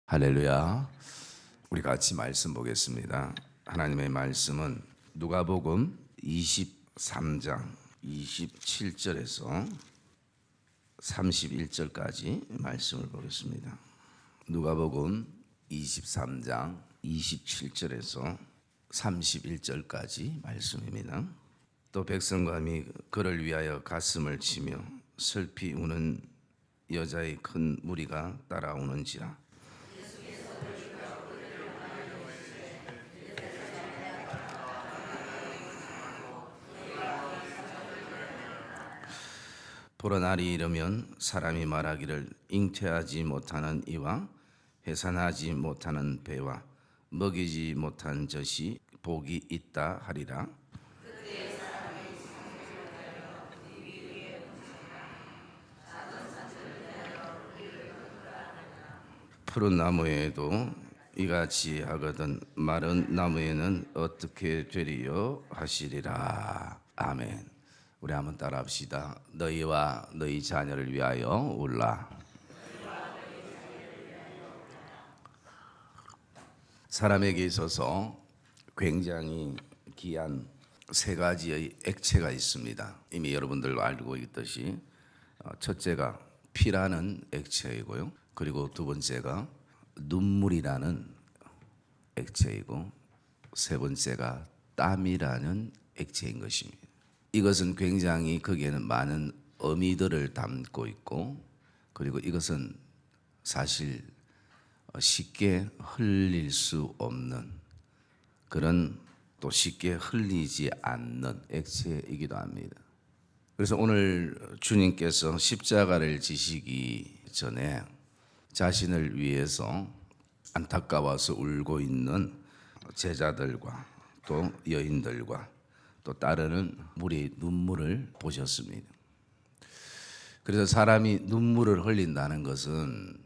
할렐루야. 우리 같이 말씀 보겠습니다. 하나님의 말씀은 누가복음 23장 27절에서 31절까지 말씀을 보겠습니다. 누가복음 23장 27절에서 31절까지 말씀입니다. 또 백성감이 그를 위하여 가슴을 치며 슬피 우는 여자의 큰 무리가 따라오는지라. 보러 날이 이르면 사람이 말하기를 잉태하지 못하는 이와 해산하지 못하는 배와 먹이지 못한 젖이 복이 있다 하리라. 푸른 나무에도 이같이 하거든 마른 나무에는 어떻게 되리요 하시리라. 아멘. 우리 한번 따라합시다. 너희와 너희 자녀를 위하여 울라. 사람에게 있어서 굉장히 귀한 세 가지의 액체가 있습니다. 이미 여러분들 알고 있듯이 첫째가 피라는 액체이고요. 그리고 두 번째가 눈물이라는 액체이고 세 번째가 땀이라는 액체인 것입니다. 이것은 굉장히 거기에는 많은 의미들을 담고 있고, 그리고 이것은 사실 쉽게 흘릴 수 없는 그런, 또 쉽게 흘리지 않는 액체이기도 합니다. 그래서 오늘 주님께서 십자가를 지시기 전에 자신을 위해서 안타까워서 울고 있는 제자들과 또 여인들과 또 따르는 무리의 눈물을 보셨습니다. 그래서 사람이 눈물을 흘린다는 것은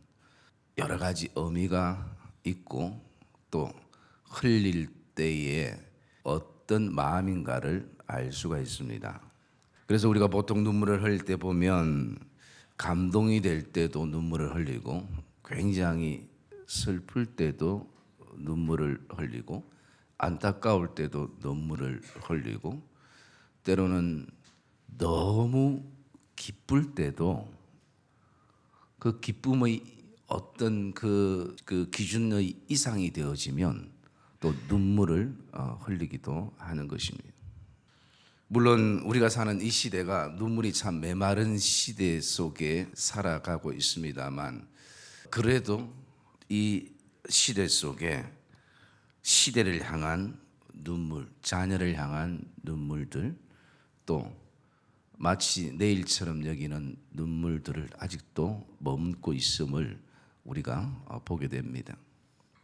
여러 가지 의미가 있고, 또 흘릴 때에 어떤 마음인가를 알 수가 있습니다. 그래서 우리가 보통 눈물을 흘릴 때 보면 감동이 될 때도 눈물을 흘리고, 굉장히 슬플 때도 눈물을 흘리고, 안타까울 때도 눈물을 흘리고, 때로는 너무 기쁠 때도 그 기쁨의 어떤 그 기준의 이상이 되어지면 또 눈물을 흘리기도 하는 것입니다. 물론 우리가 사는 이 시대가 눈물이 참 메마른 시대 속에 살아가고 있습니다만, 그래도 이 시대 속에 시대를 향한 눈물, 자녀를 향한 눈물들, 또 마치 내일처럼 여기는 눈물들을 아직도 머금고 있음을 우리가 보게 됩니다.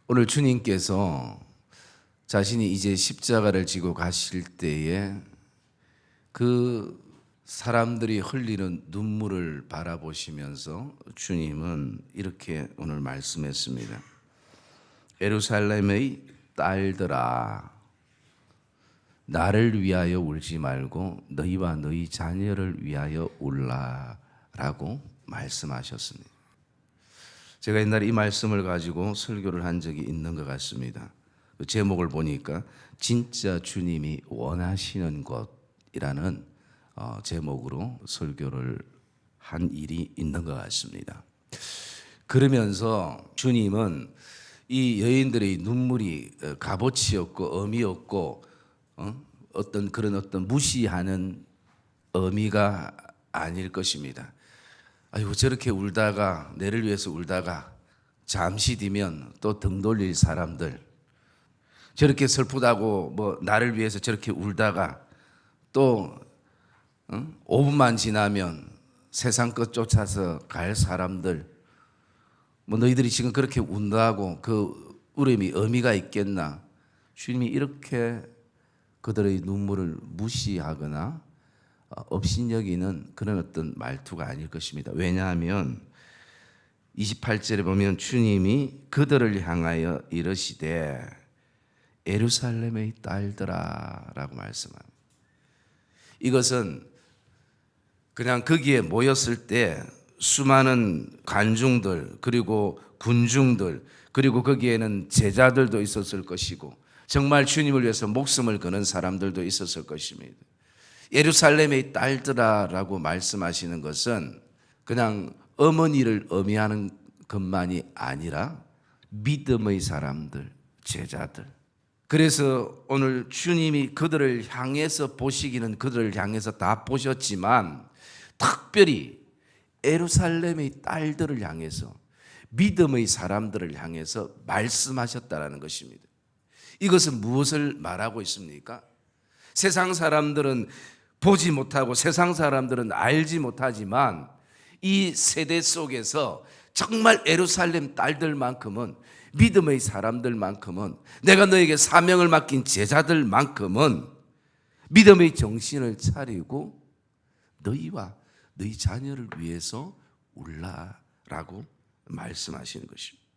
오늘 주님께서 자신이 이제 십자가를 지고 가실 때에 그 사람들이 흘리는 눈물을 바라보시면서 주님은 이렇게 오늘 말씀했습니다. 예루살렘의 딸들아, 나를 위하여 울지 말고 너희와 너희 자녀를 위하여 울라라고 말씀하셨습니다. 제가 옛날에 이 말씀을 가지고 설교를 한 적이 있는 것 같습니다. 그 제목을 보니까 진짜 주님이 원하시는 것이라는 제목으로 설교를 한 일이 있는 것 같습니다. 그러면서 주님은 이 여인들의 눈물이 값어치 없고 의미 없고 어떤 무시하는 의미가 아닐 것입니다. 아이고, 저렇게 울다가, 내를 위해서 울다가 잠시 뒤면 또 등 돌릴 사람들, 저렇게 슬프다고 나를 위해서 저렇게 울다가 또 5분만 지나면 세상 끝 쫓아서 갈 사람들, 너희들이 지금 그렇게 운다고 그 울음이 의미가 있겠나? 주님이 이렇게 그들의 눈물을 무시하거나 업신여기는 그런 어떤 말투가 아닐 것입니다. 왜냐하면 28절에 보면 주님이 그들을 향하여 이르시되 예루살렘의 딸들아 라고 말씀합니다. 이것은 그냥 거기에 모였을 때 수많은 관중들, 그리고 군중들, 그리고 거기에는 제자들도 있었을 것이고 정말 주님을 위해서 목숨을 거는 사람들도 있었을 것입니다. 예루살렘의 딸들아라고 말씀하시는 것은 그냥 어머니를 의미하는 것만이 아니라 믿음의 사람들, 제자들. 그래서 오늘 주님이 그들을 향해서 보시기는 그들을 향해서 다 보셨지만 특별히 예루살렘의 딸들을 향해서 믿음의 사람들을 향해서 말씀하셨다라는 것입니다. 이것은 무엇을 말하고 있습니까? 세상 사람들은 보지 못하고 세상 사람들은 알지 못하지만 이 세대 속에서 정말 예루살렘 딸들만큼은 믿음의 사람들만큼은 내가 너에게 사명을 맡긴 제자들만큼은 믿음의 정신을 차리고 너희와 너희 자녀를 위해서 울라라고 말씀하시는 것입니다.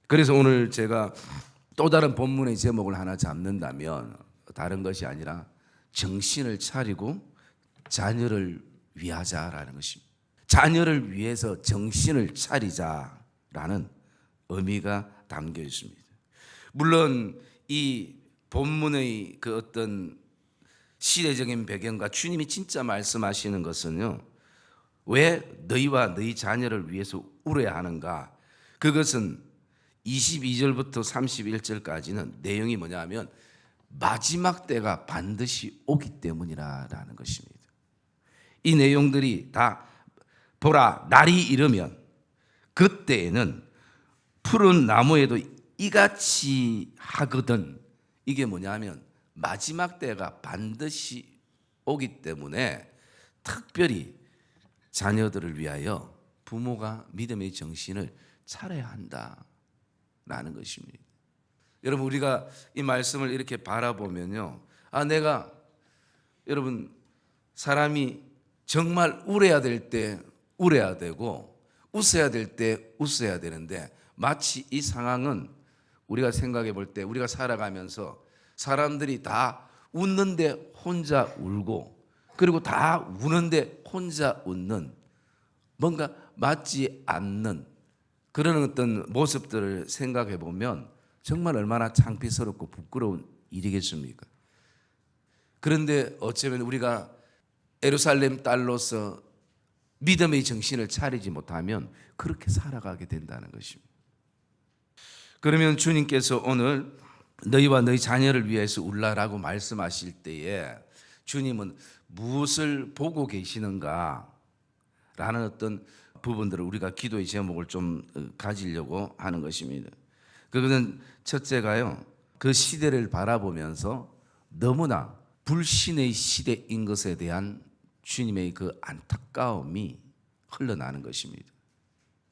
그래서 오늘 제가 또 다른 본문의 제목을 하나 잡는다면 다른 것이 아니라 정신을 차리고 자녀를 위하자라는 것입니다. 자녀를 위해서 정신을 차리자라는 의미가 담겨 있습니다. 물론 이 본문의 그 어떤 시대적인 배경과 주님이 진짜 말씀하시는 것은요, 왜 너희와 너희 자녀를 위해서 울어야 하는가? 그것은 22절부터 31절까지는 내용이 뭐냐면 마지막 때가 반드시 오기 때문이라는 것입니다. 이 내용들이 다 보라, 날이 이르면 그때에는 푸른 나무에도 이같이 하거든. 이게 뭐냐면 마지막 때가 반드시 오기 때문에 특별히 자녀들을 위하여 부모가 믿음의 정신을 차려야 한다라는 것입니다. 여러분, 우리가 이 말씀을 이렇게 바라보면요, 내가 여러분 사람이 정말 울어야 될 때 울어야 되고 웃어야 될 때 웃어야 되는데 마치 이 상황은 우리가 생각해 볼 때 우리가 살아가면서 사람들이 다 웃는데 혼자 울고 그리고 다 우는데 혼자 웃는 뭔가 맞지 않는 그런 어떤 모습들을 생각해 보면 정말 얼마나 창피스럽고 부끄러운 일이겠습니까? 그런데 어쩌면 우리가 예루살렘 딸로서 믿음의 정신을 차리지 못하면 그렇게 살아가게 된다는 것입니다. 그러면 주님께서 오늘 너희와 너희 자녀를 위해서 울라라고 말씀하실 때에 주님은 무엇을 보고 계시는가 라는 어떤 부분들을 우리가 기도의 제목을 좀 가지려고 하는 것입니다. 그것은 첫째가요, 그 시대를 바라보면서 너무나 불신의 시대인 것에 대한 주님의 그 안타까움이 흘러나는 것입니다.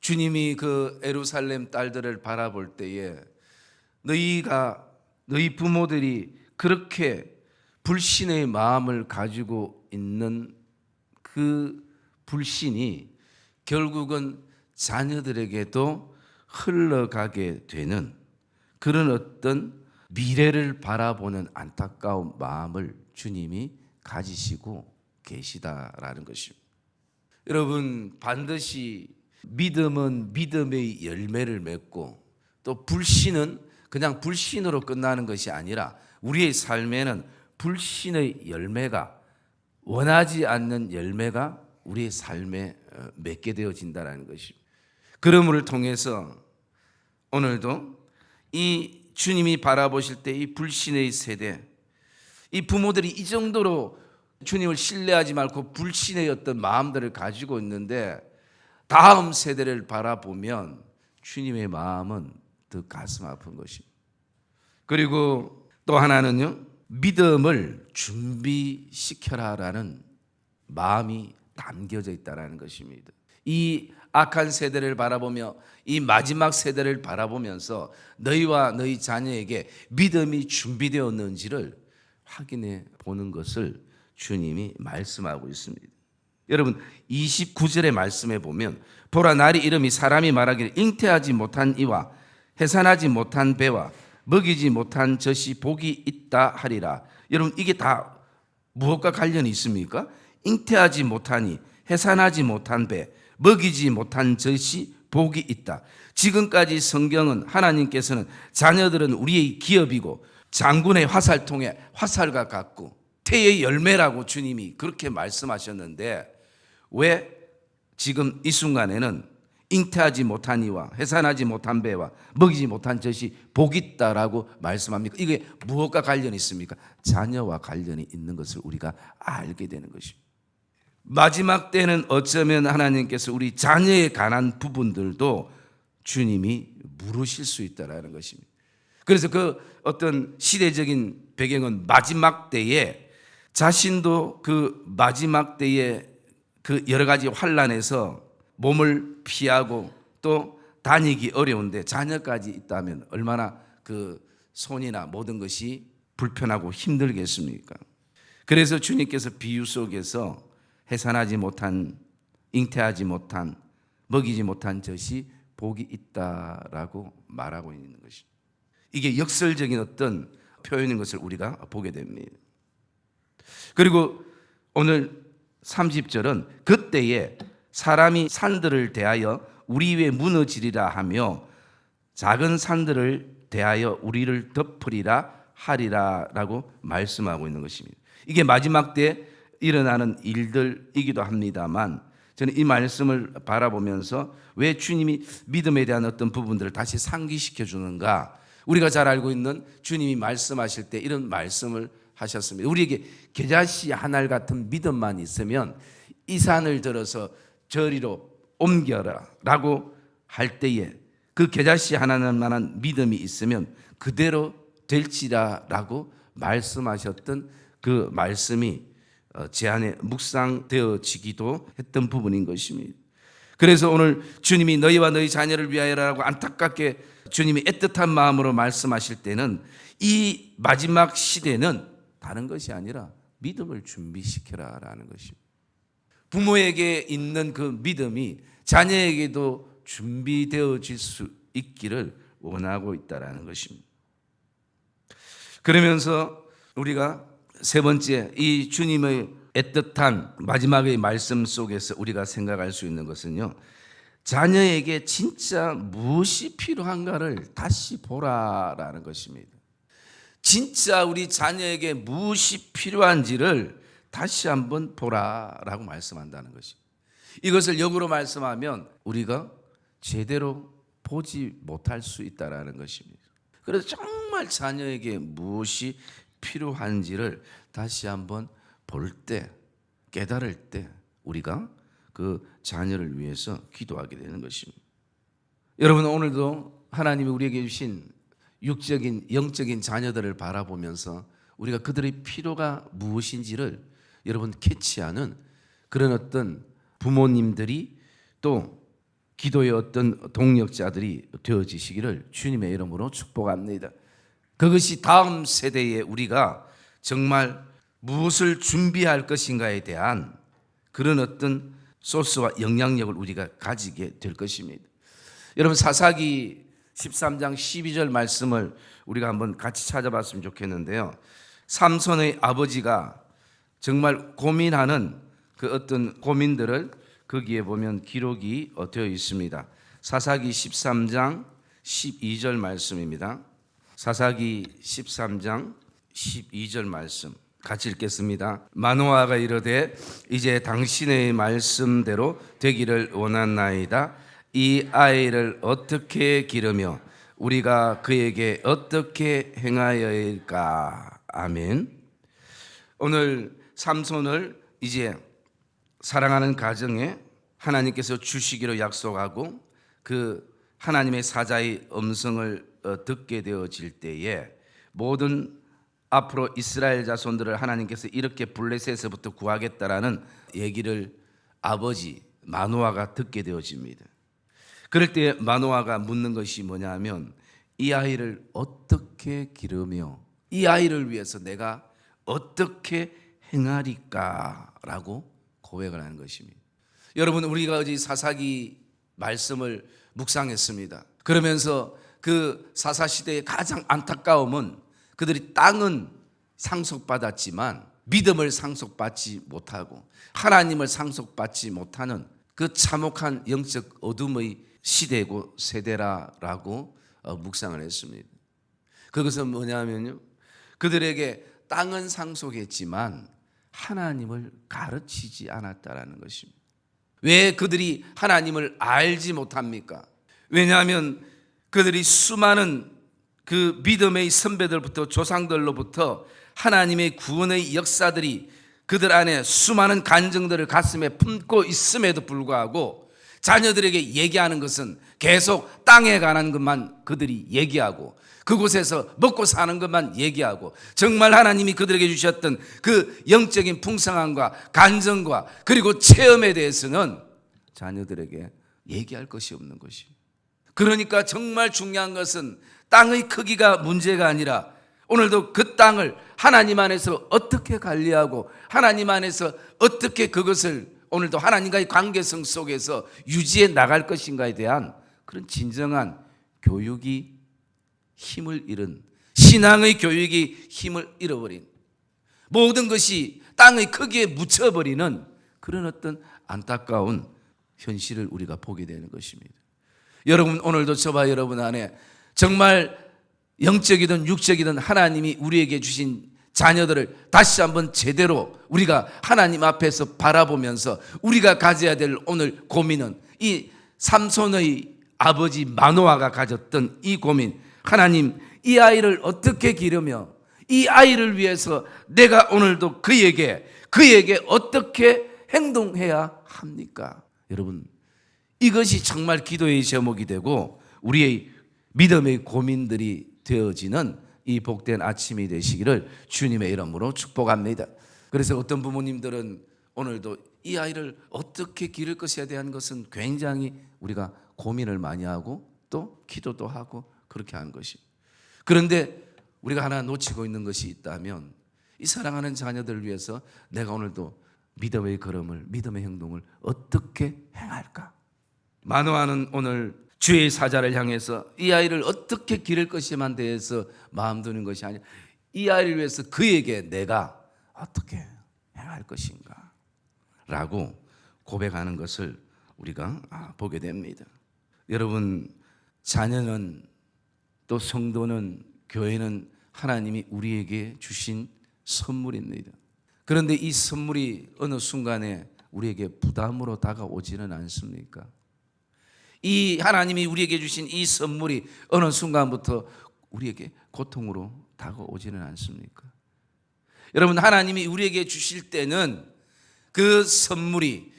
주님이 그 예루살렘 딸들을 바라볼 때에 너희 부모들이 그렇게 불신의 마음을 가지고 있는 그 불신이 결국은 자녀들에게도 흘러가게 되는 그런 어떤 미래를 바라보는 안타까운 마음을 주님이 가지시고 계시다라는 것입니다. 여러분, 반드시 믿음은 믿음의 열매를 맺고 또 불신은 그냥 불신으로 끝나는 것이 아니라 우리의 삶에는 불신의 열매가, 원하지 않는 열매가 우리의 삶에 맺게 되어진다는 것입니다. 그러므로 통해서 오늘도 이 주님이 바라보실 때 이 불신의 세대, 이 부모들이 이 정도로 주님을 신뢰하지 말고 불신의 어떤 마음들을 가지고 있는데 다음 세대를 바라보면 주님의 마음은 더 가슴 아픈 것입니다. 그리고 또 하나는요, 믿음을 준비시켜라라는 마음이 담겨져 있다는 것입니다. 이 악한 세대를 바라보며 이 마지막 세대를 바라보면서 너희와 너희 자녀에게 믿음이 준비되었는지를 확인해 보는 것을 주님이 말씀하고 있습니다. 여러분, 29절의 말씀에 보면 보라, 날이 이름이 사람이 말하기를 잉태하지 못한 이와 해산하지 못한 배와 먹이지 못한 젖이 복이 있다 하리라. 여러분, 이게 다 무엇과 관련이 있습니까? 잉태하지 못하니 해산하지 못한 배, 먹이지 못한 젖이 복이 있다. 지금까지 성경은 하나님께서는 자녀들은 우리의 기업이고 장군의 화살통에 화살과 같고 태의 열매라고 주님이 그렇게 말씀하셨는데 왜 지금 이 순간에는 잉태하지 못한 이와 해산하지 못한 배와 먹이지 못한 젖이 복이 있다라고 말씀합니까? 이게 무엇과 관련이 있습니까? 자녀와 관련이 있는 것을 우리가 알게 되는 것입니다. 마지막 때는 어쩌면 하나님께서 우리 자녀에 관한 부분들도 주님이 물으실 수 있다라는 것입니다. 그래서 그 어떤 시대적인 배경은 마지막 때에 자신도 그 마지막 때에 그 여러 가지 환난에서 몸을 피하고 또 다니기 어려운데 자녀까지 있다면 얼마나 그 손이나 모든 것이 불편하고 힘들겠습니까? 그래서 주님께서 비유 속에서 해산하지 못한, 잉태하지 못한, 먹이지 못한 젖이 복이 있다라고 말하고 있는 것입니다. 이게 역설적인 어떤 표현인 것을 우리가 보게 됩니다. 그리고 오늘 30절은 그때에 사람이 산들을 대하여 우리 위에 무너지리라 하며 작은 산들을 대하여 우리를 덮으리라 하리라 라고 말씀하고 있는 것입니다. 이게 마지막 때 일어나는 일들이기도 합니다만 저는 이 말씀을 바라보면서 왜 주님이 믿음에 대한 어떤 부분들을 다시 상기시켜 주는가, 우리가 잘 알고 있는 주님이 말씀하실 때 이런 말씀을 하셨습니다. 우리에게 겨자씨 한 알 같은 믿음만 있으면 이 산을 들어서 저리로 옮겨라 라고 할 때에 그 겨자씨 하나만한 믿음이 있으면 그대로 될지라 라고 말씀하셨던 그 말씀이 제 안에 묵상되어지기도 했던 부분인 것입니다. 그래서 오늘 주님이 너희와 너희 자녀를 위하여라고 안타깝게 주님이 애틋한 마음으로 말씀하실 때는 이 마지막 시대는 다른 것이 아니라 믿음을 준비시켜라 라는 것입니다. 부모에게 있는 그 믿음이 자녀에게도 준비되어질 수 있기를 원하고 있다는 것입니다. 그러면서 우리가 세 번째, 이 주님의 애틋한 마지막의 말씀 속에서 우리가 생각할 수 있는 것은요, 자녀에게 진짜 무엇이 필요한가를 다시 보라라는 것입니다. 진짜 우리 자녀에게 무엇이 필요한지를 다시 한번 보라라고 말씀한다는 것입니다. 이것을 역으로 말씀하면 우리가 제대로 보지 못할 수 있다는 것입니다. 그래서 정말 자녀에게 무엇이 필요한지를 다시 한번 볼 때, 깨달을 때 우리가 그 자녀를 위해서 기도하게 되는 것입니다. 여러분, 오늘도 하나님이 우리에게 주신 육적인 영적인 자녀들을 바라보면서 우리가 그들의 필요가 무엇인지를 여러분 캐치하는 그런 어떤 부모님들이 또 기도의 어떤 동력자들이 되어지시기를 주님의 이름으로 축복합니다. 그것이 다음 세대에 우리가 정말 무엇을 준비할 것인가에 대한 그런 어떤 소스와 영향력을 우리가 가지게 될 것입니다. 여러분, 사사기 13장 12절 말씀을 우리가 한번 같이 찾아봤으면 좋겠는데요. 삼손의 아버지가 정말 고민하는 그 어떤 고민들을 거기에 보면 기록이 되어 있습니다. 사사기 13장 12절 말씀입니다. 사사기 13장 12절 말씀 같이 읽겠습니다. 마노아가 이르되 이제 당신의 말씀대로 되기를 원하나이다. 이 아이를 어떻게 기르며 우리가 그에게 어떻게 행하여일까. 아멘. 오늘 삼손을 이제 사랑하는 가정에 하나님께서 주시기로 약속하고 그 하나님의 사자의 음성을 듣게 되어질 때에 모든 앞으로 이스라엘 자손들을 하나님께서 이렇게 블레셋에서부터 구하겠다라는 얘기를 아버지 마노아가 듣게 되어집니다. 그럴 때 마노아가 묻는 것이 뭐냐면 이 아이를 어떻게 기르며 이 아이를 위해서 내가 어떻게 행하리까라고 고백을 하는 것입니다. 여러분, 우리가 어제 사사기 말씀을 묵상했습니다. 그러면서 그 사사시대의 가장 안타까움은 그들이 땅은 상속받았지만 믿음을 상속받지 못하고 하나님을 상속받지 못하는 그 참혹한 영적 어둠의 시대고 세대라라고 묵상을 했습니다. 그것은 뭐냐면요, 그들에게 땅은 상속했지만 하나님을 가르치지 않았다라는 것입니다. 왜 그들이 하나님을 알지 못합니까? 왜냐하면 그들이 수많은 그 믿음의 선배들부터 조상들로부터 하나님의 구원의 역사들이 그들 안에 수많은 간증들을 가슴에 품고 있음에도 불구하고 자녀들에게 얘기하는 것은 계속 땅에 관한 것만 그들이 얘기하고 그곳에서 먹고 사는 것만 얘기하고 정말 하나님이 그들에게 주셨던 그 영적인 풍성함과 간증과 그리고 체험에 대해서는 자녀들에게 얘기할 것이 없는 것입니다. 그러니까 정말 중요한 것은 땅의 크기가 문제가 아니라 오늘도 그 땅을 하나님 안에서 어떻게 관리하고 하나님 안에서 어떻게 그것을 오늘도 하나님과의 관계성 속에서 유지해 나갈 것인가에 대한 그런 진정한 교육이 힘을 잃은, 신앙의 교육이 힘을 잃어버린, 모든 것이 땅의 크기에 묻혀버리는 그런 어떤 안타까운 현실을 우리가 보게 되는 것입니다. 여러분, 오늘도 저와 여러분 안에 정말 영적이든 육적이든 하나님이 우리에게 주신 자녀들을 다시 한번 제대로 우리가 하나님 앞에서 바라보면서 우리가 가져야 될 오늘 고민은 이 삼손의 아버지 마노아가 가졌던 이 고민, 하나님, 이 아이를 어떻게 기르며 이 아이를 위해서 내가 오늘도 그에게 어떻게 행동해야 합니까? 여러분, 이것이 정말 기도의 제목이 되고 우리의 믿음의 고민들이 되어지는 이 복된 아침이 되시기를 주님의 이름으로 축복합니다. 그래서 어떤 부모님들은 오늘도 이 아이를 어떻게 기를 것에 대한 것은 굉장히 우리가 고민을 많이 하고 또 기도도 하고 그렇게 한 것이. 그런데 우리가 하나 놓치고 있는 것이 있다면 이 사랑하는 자녀들을 위해서 내가 오늘도 믿음의 걸음을, 믿음의 행동을 어떻게 행할까? 마노아는 오늘 주의 사자를 향해서 이 아이를 어떻게 기를 것에만 대해서 마음 두는 것이 아니라 이 아이를 위해서 그에게 내가 어떻게 행할 것인가 라고 고백하는 것을 우리가 보게 됩니다. 여러분, 자녀는 또 성도는, 교회는 하나님이 우리에게 주신 선물입니다. 그런데 이 선물이 어느 순간에 우리에게 부담으로 다가오지는 않습니까? 이 하나님이 우리에게 주신 이 선물이 어느 순간부터 우리에게 고통으로 다가오지는 않습니까? 여러분, 하나님이 우리에게 주실 때는 그 선물이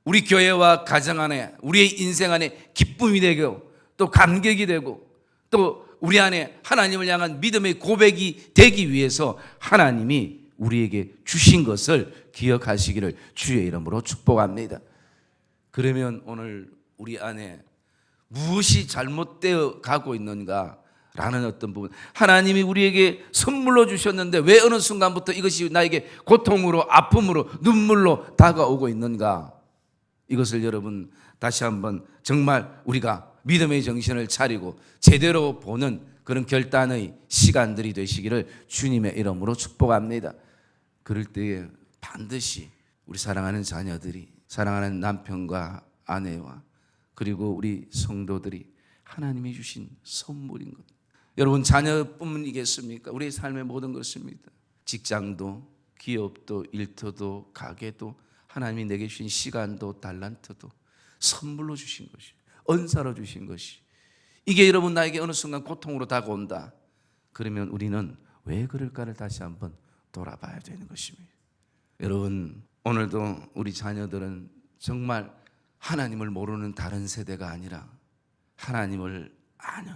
우리 교회와 가정 안에, 우리의 인생 안에 기쁨이 되고 또 감격이 되고 또 우리 안에 하나님을 향한 믿음의 고백이 되기 위해서 하나님이 우리에게 주신 것을 기억하시기를 주의 이름으로 축복합니다. 그러면 오늘 우리 안에 무엇이 잘못되어 가고 있는가 라는 어떤 부분, 하나님이 우리에게 선물로 주셨는데 왜 어느 순간부터 이것이 나에게 고통으로, 아픔으로, 눈물로 다가오고 있는가, 이것을 여러분 다시 한번 정말 우리가 믿음의 정신을 차리고 제대로 보는 그런 결단의 시간들이 되시기를 주님의 이름으로 축복합니다. 그럴 때에 반드시 우리 사랑하는 자녀들이, 사랑하는 남편과 아내와 그리고 우리 성도들이 하나님이 주신 선물인 것. 여러분, 자녀뿐이겠습니까? 우리의 삶의 모든 것입니다. 직장도, 기업도, 일터도, 가게도, 하나님이 내게 주신 시간도, 달란트도 선물로 주신 것이, 은사로 주신 것이, 이게 여러분 나에게 어느 순간 고통으로 다가온다. 그러면 우리는 왜 그럴까를 다시 한번 돌아봐야 되는 것입니다. 여러분, 오늘도 우리 자녀들은 정말 하나님을 모르는 다른 세대가 아니라 하나님을 아는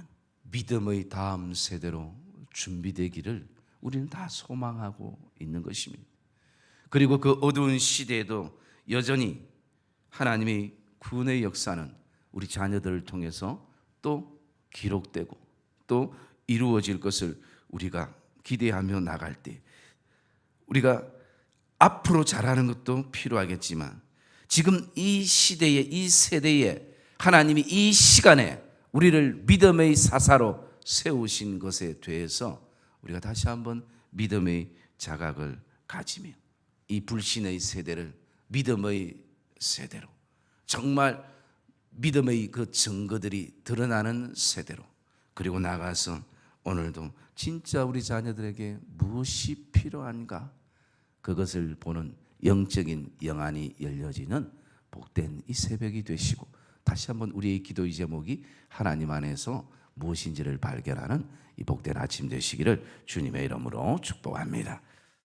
믿음의 다음 세대로 준비되기를 우리는 다 소망하고 있는 것입니다. 그리고 그 어두운 시대에도 여전히 하나님의 구원의 역사는 우리 자녀들을 통해서 또 기록되고 또 이루어질 것을 우리가 기대하며 나갈 때 우리가 앞으로 잘하는 것도 필요하겠지만 지금 이 시대에, 이 세대에 하나님이 이 시간에 우리를 믿음의 사사로 세우신 것에 대해서 우리가 다시 한번 믿음의 자각을 가지며 이 불신의 세대를 믿음의 세대로, 정말 믿음의 그 증거들이 드러나는 세대로, 그리고 나가서 오늘도 진짜 우리 자녀들에게 무엇이 필요한가 그것을 보는 영적인 영안이 열려지는 복된 이 새벽이 되시고, 다시 한번 우리의 기도의 제목이 하나님 안에서 무엇인지를 발견하는 이 복된 아침 되시기를 주님의 이름으로 축복합니다.